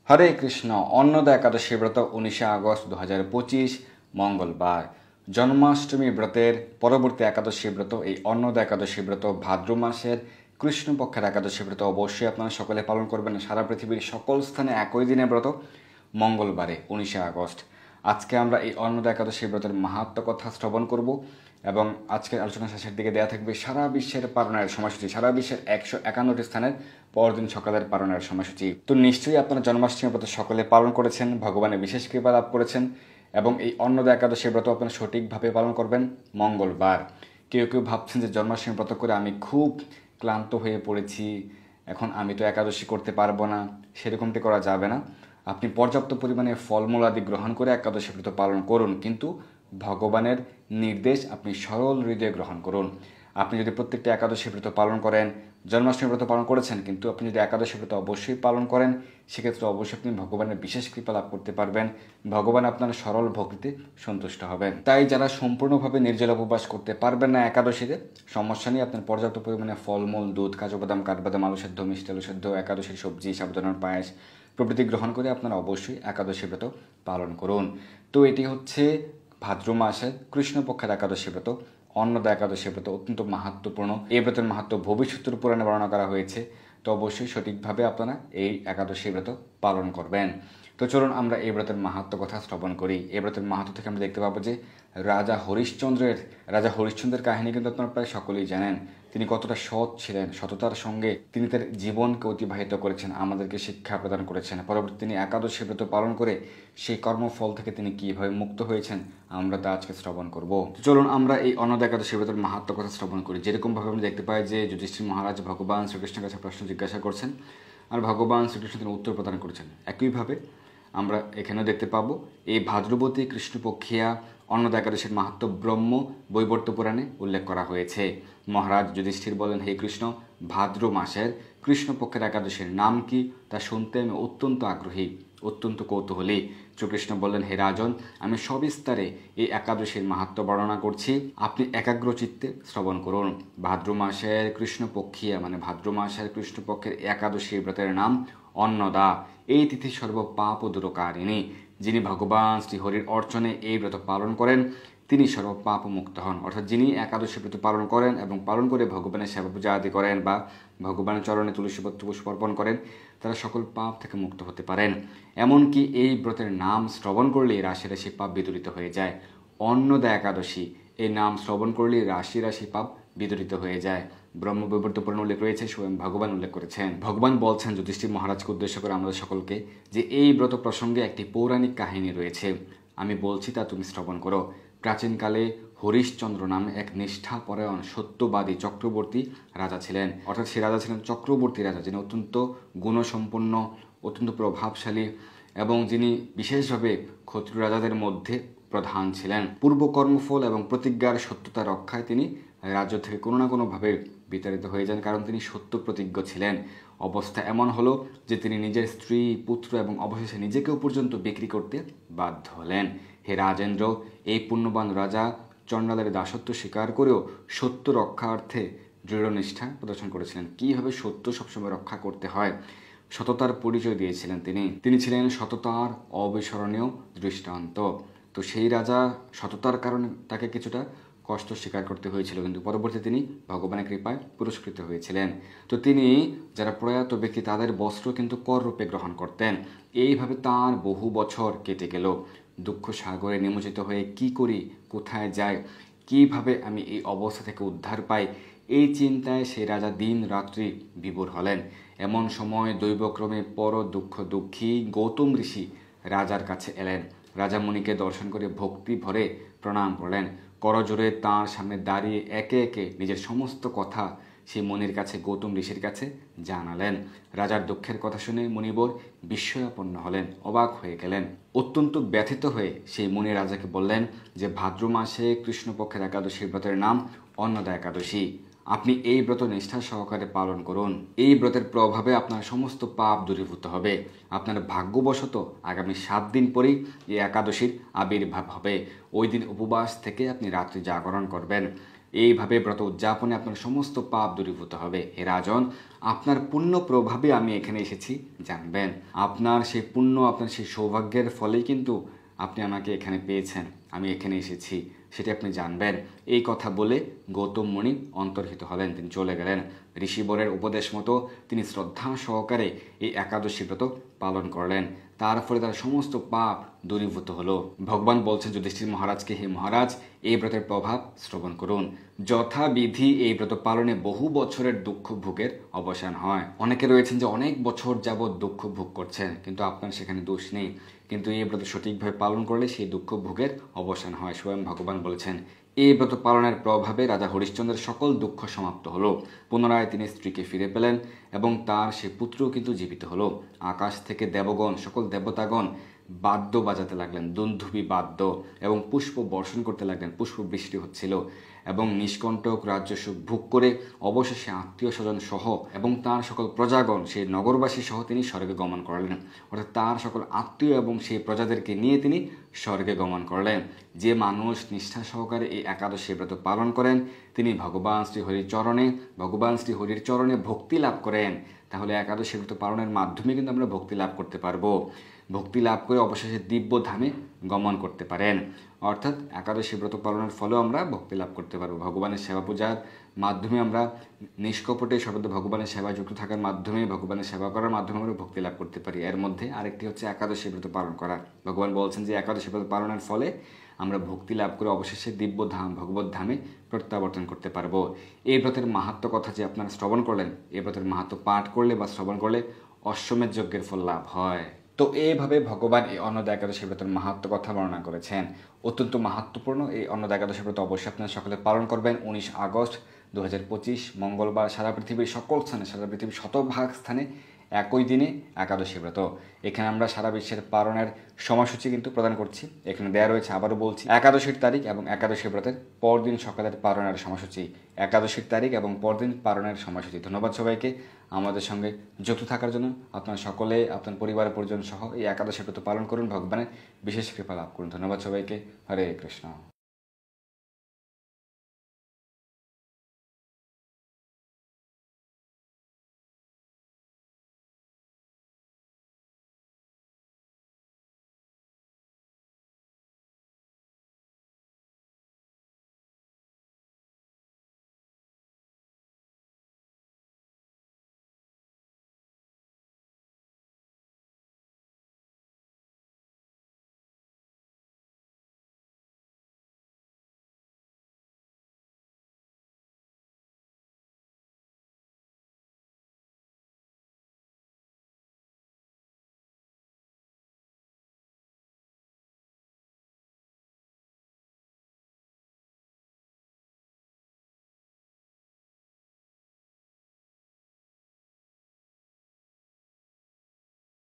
হরে কৃষ্ণ। অন্নদা একাদশী ব্রত 19 আগস্ট 2025 মঙ্গলবার। জন্মাষ্টমী ব্রতের পরবর্তী একাদশী ব্রত এই অন্নদা একাদশী ব্রত ভাদ্র মাসের কৃষ্ণপক্ষের একাদশী ব্রত অবশ্যই আপনারা সকলে পালন করবেন। সারা পৃথিবীর সকল স্থানে একই দিনের ব্রত, মঙ্গলবারে 19 আগস্ট। আজকে আমরা এই অন্নদা একাদশী ব্রতের মাহাত্ম্য কথা শ্রবণ করব এবং আজকের আলোচনা শেষের দিকে দেওয়া থাকবে সারা বিশ্বের পালনের সময়সূচি, সারা বিশ্বের 151টি স্থানের পরদিন সকালের পালনের সময়সূচি। তো নিশ্চয়ই আপনারা জন্মাষ্টমী ব্রত সকলে পালন করেছেন, ভগবানের বিশেষ কৃপা লাভ করেছেন এবং এই অন্নদা একাদশী ব্রত আপনারা সঠিকভাবে পালন করবেন মঙ্গলবার। কেউ কেউ ভাবছেন যে জন্মাষ্টমী ব্রত করে আমি খুব ক্লান্ত হয়ে পড়েছি, এখন আমি তো একাদশী করতে পারবো না। সেরকমটি করা যাবে না। আপনি পর্যাপ্ত পরিমাণে ফলমূল আদি গ্রহণ করে একাদশী ব্রত পালন করুন, কিন্তু ভগবানের নির্দেশ আপনি সরল হৃদয়ে গ্রহণ করুন। আপনি যদি প্রত্যেকটা একাদশী ব্রত পালন করেন, জন্মাষ্টমী ব্রত পালন করেছেন, কিন্তু আপনি যদি একাদশী ব্রত অবশ্যই পালন করেন, সেক্ষেত্রে অবশ্যই আপনি ভগবানের বিশেষ কৃপা লাভ করতে পারবেন। ভগবান আপনার সরল ভক্তিতে সন্তুষ্ট হবেন। তাই যারা সম্পূর্ণভাবে নির্জলা উপবাস করতে পারবেন না একাদশীতে, সমস্যা নেই। আপনার পর্যাপ্ত পরিমাণে ফলমূল, দুধ, কাজু বাদাম, কাঠবাদাম, আলু সেদ্ধ, মিষ্টি আলু সেদ্ধ, একাদশীর সবজি, সাবুদানার পায়েস প্রভৃতি গ্রহণ করে আপনারা অবশ্যই একাদশী ব্রত পালন করুন। তো এটি হচ্ছে ভাদ্র মাসের কৃষ্ণপক্ষের একাদশী ব্রত, অন্নদা একাদশী ব্রত। অত্যন্ত মাহাত্ম্যপূর্ণ এই ব্রতের মাহাত্ম্য ভবিষ্যতের পুরাণে বর্ণনা করা হয়েছে। তো অবশ্যই সঠিকভাবে আপনারা এই একাদশী ব্রত পালন করবেন। তো চলুন আমরা এই ব্রতের মাহাত্ম্য কথা শ্রবণ করি। এই ব্রতের মাহাত্ম্য থেকে আমরা দেখতে পাবো যে রাজা হরিশ্চন্দ্রের কাহিনী কিন্তু আপনারা প্রায় সকলেই জানেন। তিনি কতটা সৎ ছিলেন, সততার সঙ্গে তিনি তার জীবনকে অতিবাহিত করেছেন, আমাদেরকে শিক্ষা প্রদান করেছেন। পরবর্তী তিনি একাদশী ব্রত পালন করে সেই কর্মফল থেকে তিনি কীভাবে মুক্ত হয়েছেন আমরা তা আজকে শ্রবণ করব। চলুন আমরা এই অন্নদা একাদশী ব্রতের মাহাত্ম্য কথা শ্রবণ করি। যেরকমভাবে আমরা দেখতে পাই যে যুধিষ্ঠির মহারাজ ভগবান শ্রীকৃষ্ণের কাছে প্রশ্ন জিজ্ঞাসা করছেন আর ভগবান শ্রীকৃষ্ণ তিনি উত্তর প্রদান করেছেন। একইভাবে আমরা এখানেও দেখতে পাবো এই ভাদ্রবতী কৃষ্ণপক্ষিয়া অন্নদা একাদশীর মাহাত্ম্য ব্রহ্ম বৈবর্ত পুরাণে উল্লেখ করা হয়েছে। মহারাজ যুধিষ্ঠির বলেন, হে কৃষ্ণ, ভাদ্র মাসের কৃষ্ণপক্ষের একাদশীর নাম কি তা শুনতে আমি অত্যন্ত আগ্রহী, অত্যন্ত কৌতূহলী। শ্রীকৃষ্ণ বললেন, হে রাজন, আমি সবিস্তারে এই একাদশীর মাহাত্ম্য বর্ণনা করছি, আপনি একাগ্র চিত্তে শ্রবণ করুন। ভাদ্র মাসের কৃষ্ণপক্ষিয়া মানে ভাদ্র মাসের কৃষ্ণপক্ষের একাদশী ব্রতের নাম অন্নদা। এই তিথি সর্ব পাপ দূরকারিণী। যিনি ভগবান শ্রীহরির অর্চনে এই ব্রত পালন করেন তিনি সর্ব পাপ মুক্ত হন। অর্থাৎ যিনি একাদশী ব্রত পালন করেন এবং পালন করে ভগবানের সেবা পূজা আদি করেন বা ভগবানের চরণে তুলসীপত্র পুষ্প অর্পণ করেন, তারা সকল পাপ থেকে মুক্ত হতে পারেন। এমনকি এই ব্রতের নাম শ্রবণ করলেই রাশি রাশি পাপ বিদূরিত হয়ে যায়। অন্নদা একাদশী এই নাম শ্রবণ করলেই রাশি রাশি পাপ বিদূরিত হয়ে যায়। ব্রহ্মবৈবর্ত পুরাণে উল্লেখ রয়েছে, স্বয়ং ভগবান উল্লেখ করেছেন। ভগবান বলছেন যুধিষ্ঠির মহারাজকে উদ্দেশ্য করে আমাদের সকলকে যে এই ব্রত প্রসঙ্গে একটি পৌরাণিক কাহিনী রয়েছে, আমি বলছি তা তুমি শ্রবণ করো। প্রাচীনকালে হরিশ্চন্দ্র নামে এক নিষ্ঠাপরায়ণ সত্যবাদী চক্রবর্তী রাজা ছিলেন। অর্থাৎ সে রাজা ছিলেন চক্রবর্তী রাজা, যিনি অত্যন্ত গুণসম্পন্ন, অত্যন্ত প্রভাবশালী এবং যিনি বিশেষভাবে ক্ষত্রিয় রাজাদের মধ্যে প্রধান ছিলেন। পূর্ব কর্মফল এবং প্রতিজ্ঞার সত্যতা রক্ষায় তিনি রাজ্য থেকে কোনো না কোনোভাবে বিতাড়িত হয়ে যান, কারণ তিনি সত্য প্রতিজ্ঞ ছিলেন। অবস্থা এমন হলো যে তিনি নিজের স্ত্রী, পুত্র এবং অবশেষে নিজেকেও পর্যন্ত বিক্রি করতে বাধ্য হলেন। হে রাজেন্দ্র, এই পুণ্যবান রাজা চণ্ডালের দাসত্ব স্বীকার করেও সত্য রক্ষার্থে দৃঢ় নিষ্ঠা প্রদর্শন করেছিলেন। কীভাবে সত্য সবসময় রক্ষা করতে হয় সততার পরিচয় দিয়েছিলেন তিনি ছিলেন সততার অবিস্মরণীয় দৃষ্টান্ত। তো সেই রাজা সততার কারণে তাকে কিছুটা কষ্ট স্বীকার করতে হয়েছিল, কিন্তু পরবর্তীতে তিনি ভগবানের কৃপায় পুরস্কৃত হয়েছিলেন। তো তিনি যারা প্রয়াত ব্যক্তি তাদের বস্ত্র কিন্তু কর রূপে গ্রহণ করতেন। এইভাবে তার বহু বছর কেটে গেল। দুঃখ সাগরে নিমজ্জিত হয়ে কি করি, কোথায় যাই, কিভাবে আমি এই অবস্থা থেকে উদ্ধার পাই, এই চিন্তায় সেই রাজা দিন রাত্রি বিভোর হলেন। এমন সময় দৈবক্রমে পর দুঃখী গৌতম ঋষি রাজার কাছে এলেন। রাজা মুনিকে দর্শন করে ভক্তি ভরে প্রণাম করলেন। করজোরে তাঁর সামনে দাঁড়িয়ে একে একে নিজের সমস্ত কথা সেই মুনির কাছে, গৌতম ঋষির কাছে জানালেন। রাজার দুঃখের কথা শুনে মুনিবর বিস্ময়াপন্ন হলেন, অবাক হয়ে গেলেন। অত্যন্ত ব্যথিত হয়ে সেই মুনি রাজাকে বললেন যে ভাদ্র মাসে কৃষ্ণপক্ষের একাদশী ব্রতের নাম অন্নদা একাদশী। আপনি এই ব্রত নিষ্ঠা সহকারে পালন করুন। এই ব্রতের প্রভাবে আপনার সমস্ত পাপ দূরীভূত হবে। আপনার ভাগ্যবশত আগামী 7 দিন পরেই এই একাদশীর আবির্ভাব হবে। ওই দিন উপবাস থেকে আপনি রাত্রি জাগরণ করবেন। এইভাবে ব্রত উদযাপনে আপনার সমস্ত পাপ দূরীভূত হবে। হে রাজন, আপনার পুণ্য প্রভাবে আমি এখানে এসেছি জানবেন। আপনার সেই পুণ্য, আপনার সেই সৌভাগ্যের ফলেই কিন্তু আপনি আমাকে এখানে পেয়েছেন, আমি এখানে এসেছি, সেটা আপনি জানবেন। এই কথা বলে গৌতম মুনি অন্তর্হিত হলেন, তিনি চলে গেলেন। ঋষিবরের উপদেশ মতো তিনি শ্রদ্ধা সহকারে এই একাদশী ব্রত পালন করলেন। তার ফলে তার সমস্ত পাপ দূরীভূত হলো। ভগবান বলছেন যুধিষ্ঠির মহারাজকে, হে মহারাজ, এই ব্রতের প্রভাব শ্রবণ করুন। যথাবিধি এই ব্রত পালনে বহু বছরের দুঃখ ভোগের অবসান হয়। অনেকে রয়েছেন যে অনেক বছর যাবৎ দুঃখ ভোগ করছেন, কিন্তু আপনার সেখানে দোষ নেই। কিন্তু এই ব্রত সঠিকভাবে পালন করলে সেই দুঃখ ভোগের অবসান হয়। স্বয়ং ভগবান বলেছেন। এই ব্রত পালনের প্রভাবে রাজা হরিশ্চন্দ্রের সকল দুঃখ সমাপ্ত হলো। পুনরায় তিনি স্ত্রীকে ফিরে পেলেন এবং তার সে পুত্রও কিন্তু জীবিত হলো। আকাশ থেকে দেবগণ, সকল দেবতাগণ বাদ্য বাজাতে লাগলেন, দুন্ধুবি বাদ্য, এবং পুষ্প বর্ষণ করতে লাগলেন। পুষ্প বৃষ্টি হচ্ছিল এবং নিষ্কণ্টক রাজ্য সুখ ভোগ করে অবশেষে আত্মীয় স্বজন সহ এবং তার সকল প্রজাগণ, সেই নগরবাসী সহ তিনি স্বর্গে গমন করলেন। অর্থাৎ তার সকল আত্মীয় এবং সেই প্রজাদেরকে নিয়ে তিনি স্বর্গে গমন করলেন। যে মানুষ নিষ্ঠা সহকারে এই একাদশী ব্রত পালন করেন, তিনি ভগবান শ্রী হরির চরণে ভক্তি লাভ করেন। তাহলে একাদশী ব্রত পালনের মাধ্যমে কিন্তু আমরা ভক্তি লাভ করতে পারবো। ভক্তি লাভ করে অবশেষে দিব্য ধামে গমন করতে পারেন। অর্থাৎ একাদশী ব্রত পালনের ফলেও আমরা ভক্তি লাভ করতে পারবো। ভগবানের সেবা পূজার মাধ্যমে আমরা নিষ্কপটে সর্বদা ভগবানের সেবায় যুক্ত থাকার মাধ্যমে, ভগবানের সেবা করার মাধ্যমে আমরা ভক্তি লাভ করতে পারি। এর মধ্যে আরেকটি হচ্ছে একাদশী ব্রত পালন করা। ভগবান বলছেন যে একাদশী ব্রত পালনের ফলে আমরা ভক্তি লাভ করে অবশেষে দিব্য ধাম, ভগবত ধামে প্রত্যাবর্তন করতে পারবো। এই ব্রতের মাহাত্ম্য কথা যে আপনারা শ্রবণ করলেন, এই ব্রতের মাহাত্ম্য পাঠ করলে বা শ্রবণ করলে অশ্বমেধ যজ্ঞের ফল লাভ হয়। তো এইভাবে ভগবান এই অন্নদা একাদশী ব্রতের মাহাত্ম্য কথা বর্ণনা করেছেন। অত্যন্ত মাহাত্ম্যপূর্ণ এই অন্নদা একাদশী ব্রত অবশ্যই আপনারা সকলে পালন করবেন। 19 আগস্ট 2025 মঙ্গলবার সারা পৃথিবীর সকল স্থানে, সারা পৃথিবীর শতভাগ স্থানে একই দিনে একাদশী ব্রত। এখানে আমরা সারা বিশ্বের পালনের সময়সূচি কিন্তু প্রদান করছি। এখানে দেওয়া রয়েছে, আবারও বলছি, একাদশীর তারিখ এবং একাদশী ব্রতের পরদিন সকালের পালনের সময়সূচি, একাদশীর তারিখ এবং পরদিন পালনের সময়সূচি। ধন্যবাদ সবাইকে আমাদের সঙ্গে যুক্ত থাকার জন্য। আপনারা সকলে আপনার পরিবার পরিজন সহ এই একাদশী ব্রত পালন করুন, ভগবানের বিশেষ কৃপা লাভ করুন। ধন্যবাদ সবাইকে। হরে কৃষ্ণ।